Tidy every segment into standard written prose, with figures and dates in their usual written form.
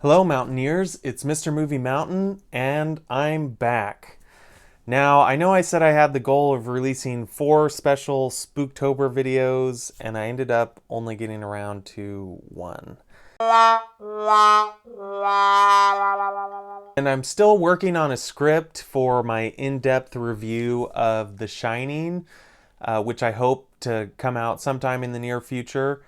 Hello, Mountaineers. It's Mr. Movie Mountain, and I'm back. Now, I know I said I had the goal of releasing 4 special Spooktober videos, and I ended up only getting around to 1. And I'm still working on a script for my in-depth review of The Shining, which I hope to come out sometime in the near future,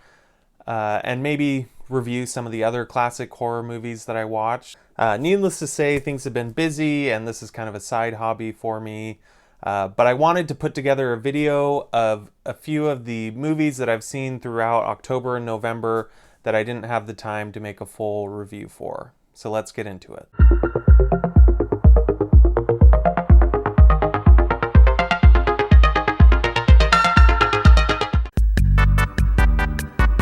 and maybe review some of the other classic horror movies that I watched. Needless to say, things have been busy, and this is kind of a side hobby for me. But I wanted to put together a video of a few of the movies that I've seen throughout October and November that I didn't have the time to make a full review for. So let's get into it.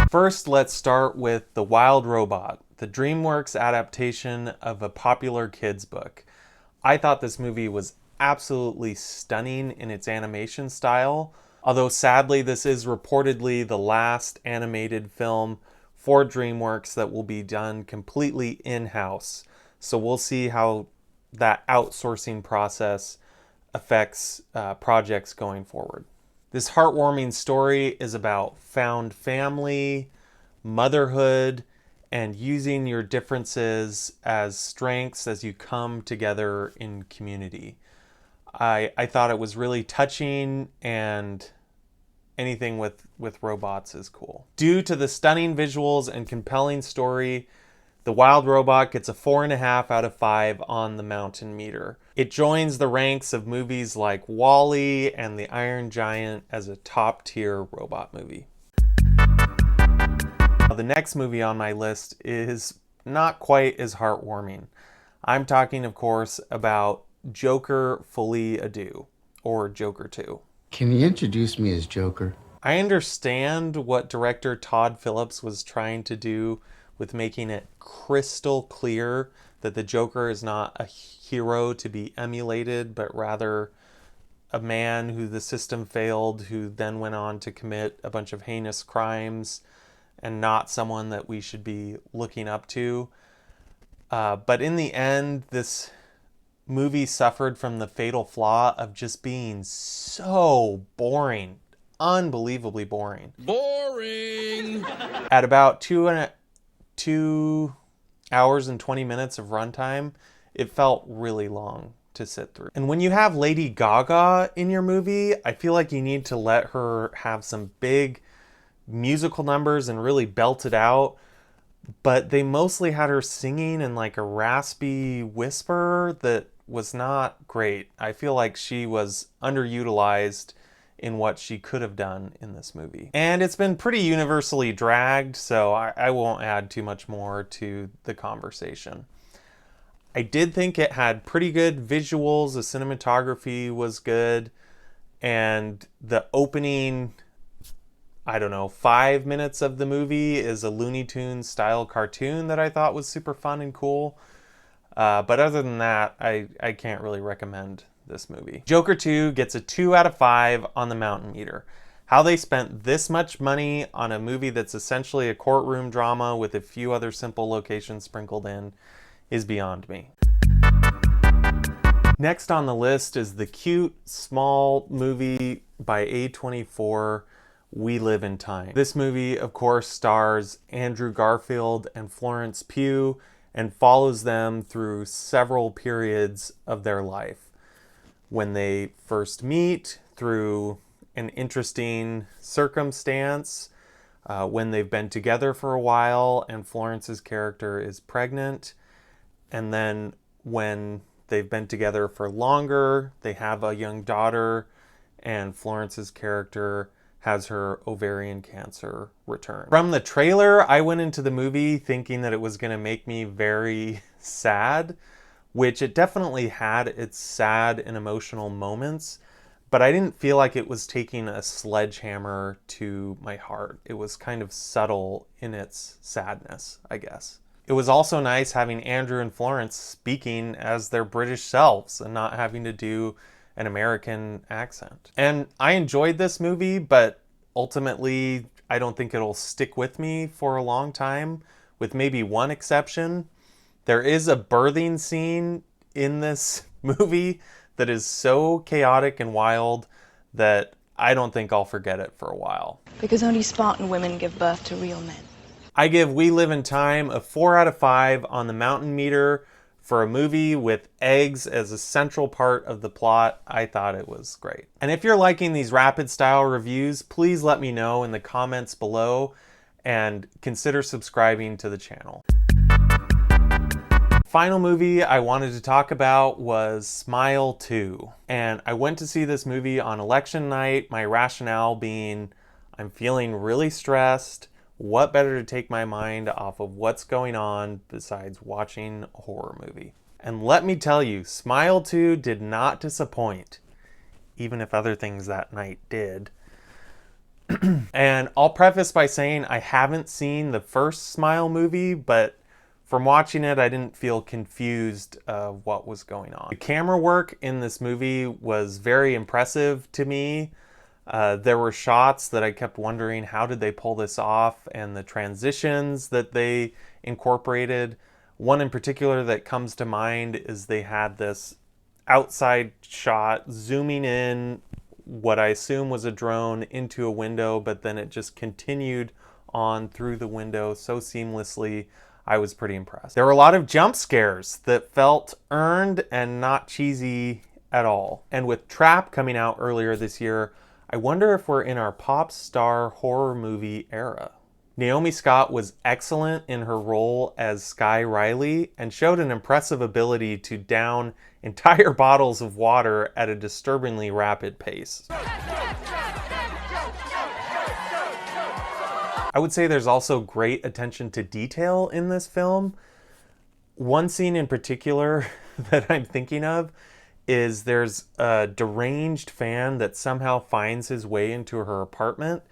First, let's start with The Wild Robot, the DreamWorks adaptation of a popular kids' book. I thought this movie was absolutely stunning in its animation style, although sadly this is reportedly the last animated film for DreamWorks that will be done completely in-house. So we'll see how that outsourcing process affects projects going forward. This heartwarming story is about found family, motherhood, and using your differences as strengths as you come together in community. I thought it was really touching, and anything with robots is cool. Due to the stunning visuals and compelling story, The Wild Robot gets a 4.5 out of 5 on the Mountain Meter. It joins the ranks of movies like WALL-E and The Iron Giant as a top-tier robot movie. The next movie on my list is not quite as heartwarming. I'm talking, of course, about Joker Folie à Deux, or Joker 2. Can you introduce me as Joker? I understand what director Todd Phillips was trying to do with making it crystal clear that the Joker is not a hero to be emulated, but rather a man who the system failed, who then went on to commit a bunch of heinous crimes, and not someone that we should be looking up to. But in the end, this movie suffered from the fatal flaw of just being so boring. Unbelievably boring. Boring! At about 2 hours and 20 minutes of runtime, it felt really long to sit through. And when you have Lady Gaga in your movie, I feel like you need to let her have some big musical numbers and really belt it out. But they mostly had her singing in like a raspy whisper that was not great. I feel like she was underutilized in what she could have done in this movie. And it's been pretty universally dragged, so I won't add too much more to the conversation. I did think it had pretty good visuals, the cinematography was good, and the opening, 5 minutes of the movie is a Looney Tunes style cartoon that I thought was super fun and cool. But other than that, I can't really recommend this movie. Joker 2 gets a 2 out of 5 on the Mountain Meter. How they spent this much money on a movie that's essentially a courtroom drama with a few other simple locations sprinkled in is beyond me. Next on the list is the cute, small movie by A24, We Live in Time. This movie, of course, stars Andrew Garfield and Florence Pugh and follows them through several periods of their life. When they first meet, through an interesting circumstance, when they've been together for a while and Florence's character is pregnant, and then when they've been together for longer, they have a young daughter, and Florence's character has her ovarian cancer return. From the trailer, I went into the movie thinking that it was going to make me very sad, which it definitely had its sad and emotional moments, but I didn't feel like it was taking a sledgehammer to my heart. It was kind of subtle in its sadness, I guess. It was also nice having Andrew and Florence speaking as their British selves and not having to do an American accent. And I enjoyed this movie, but ultimately I don't think it'll stick with me for a long time, with maybe one exception. There is a birthing scene in this movie that is so chaotic and wild that I don't think I'll forget it for a while. Because only Spartan women give birth to real men. I give We Live in Time a 4 out of 5 on the Mountain Meter. For a movie with eggs as a central part of the plot, I thought it was great. And if you're liking these rapid style reviews, please let me know in the comments below and consider subscribing to the channel. Final movie I wanted to talk about was Smile 2. And I went to see this movie on election night, my rationale being I'm feeling really stressed. What better to take my mind off of what's going on besides watching a horror movie? And let me tell you, Smile 2 did not disappoint, even if other things that night did. And I'll preface by saying I haven't seen the first Smile movie, but from watching it, I didn't feel confused of what was going on. The camera work in this movie was very impressive to me. There were shots that I kept wondering, how did they pull this off? And the transitions that they incorporated. One in particular that comes to mind is they had this outside shot zooming in what I assume was a drone into a window, but then it just continued on through the window so seamlessly. I was pretty impressed. There were a lot of jump scares that felt earned and not cheesy at all. And with Trap coming out earlier this year, I wonder if we're in our pop star horror movie era. Naomi Scott was excellent in her role as Sky Riley and showed an impressive ability to down entire bottles of water at a disturbingly rapid pace. I would say there's also great attention to detail in this film. One scene in particular that I'm thinking of is there's a deranged fan that somehow finds his way into her apartment,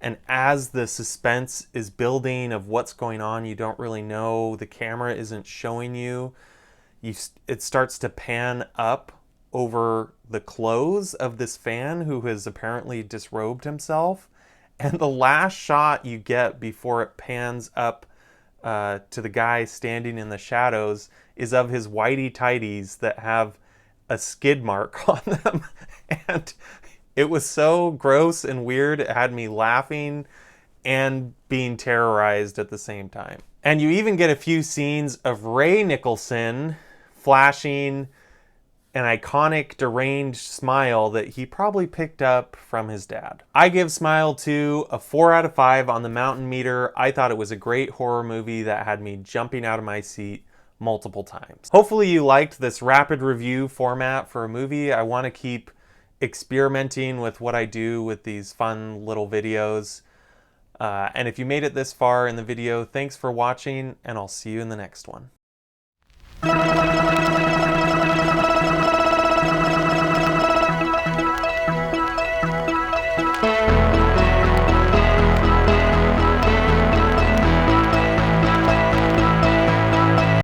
and as the suspense is building of what's going on, you don't really know, the camera isn't showing you, it starts to pan up over the clothes of this fan who has apparently disrobed himself, and the last shot you get before it pans up to the guy standing in the shadows is of his whitey tighties that have a skid mark on them. And it was so gross and weird, it had me laughing and being terrorized at the same time. And you even get a few scenes of Ray Nicholson flashing an iconic deranged smile that he probably picked up from his dad. I give Smile 2 a 4 out of 5 on the Mountain Meter. I thought it was a great horror movie that had me jumping out of my seat multiple times. Hopefully you liked this rapid review format for a movie. I want to keep experimenting with what I do with these fun little videos. And if you made it this far in the video, thanks for watching, and I'll see you in the next one.